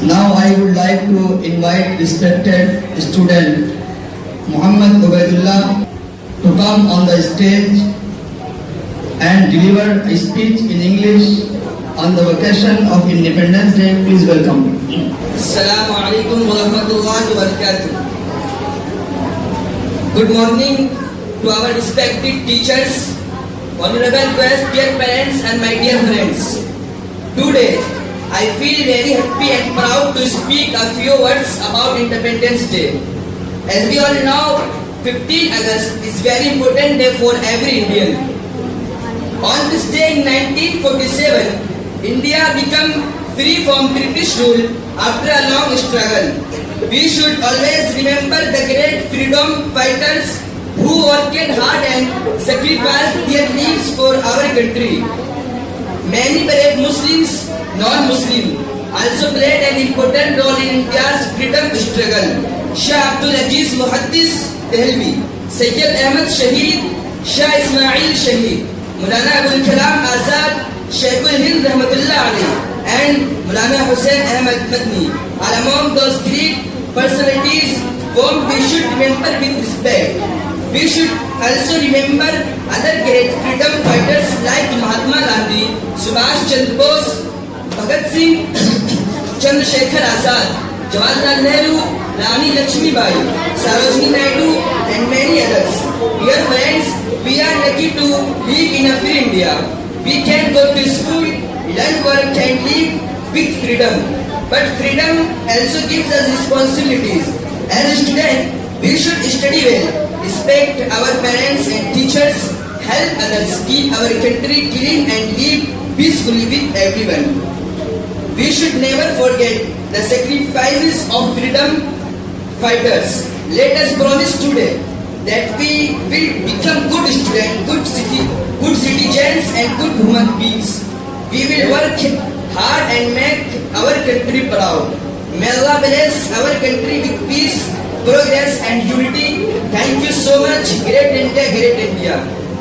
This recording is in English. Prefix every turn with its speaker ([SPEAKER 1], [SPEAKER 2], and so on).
[SPEAKER 1] Now I would like to invite respected student Muhammad Ubaidullah to come on the stage and deliver a speech in English on the occasion of Independence Day. Please welcome.
[SPEAKER 2] Assalamu alaikum wa rahmatullahi wa barakatuh. Good morning to our respected teachers, honorable guests, dear parents and my dear friends. Today, I feel very happy and proud to speak a few words about Independence Day. As we all know, 15 August is very important day for every Indian. On this day in 1947, India became free from British rule after a long struggle. We should always remember the great freedom fighters who worked hard and sacrificed their lives for our country. Many brave Muslims, non-Muslim, also played an important role in India's freedom struggle. Shah Abdul Aziz Muhaddis Dehlvi, Sayyid Ahmad Shaheed, Shah Ismail Shaheed, Maulana Abul Kalam Azad, Sheikhul Hind Rahmatullah Ali, and Maulana Hussain Ahmad Madni are among those great personalities whom we should remember with respect. We should also remember other great freedom fighters like Mahatma Gandhi, Subhash Chandra Bose, Bhagat Singh, Chandrasekhar Azad, Jawaharlal Nehru, Rani Lakshmibai, Sarojini Naidu, and many others. Dear friends, we are lucky to live in a free India. We can go to school, learn, work, and live with freedom. But freedom also gives us responsibilities. As a student, we should study well, respect our parents and teachers, help others, keep our country clean, and live peacefully with everyone. We should never forget the sacrifices of freedom fighters. Let us promise today that we will become good students, good citizens, and good human beings. We will work hard and make our country proud. May Allah bless our country with peace, progress, and unity. Thank you so much. Great India, great India.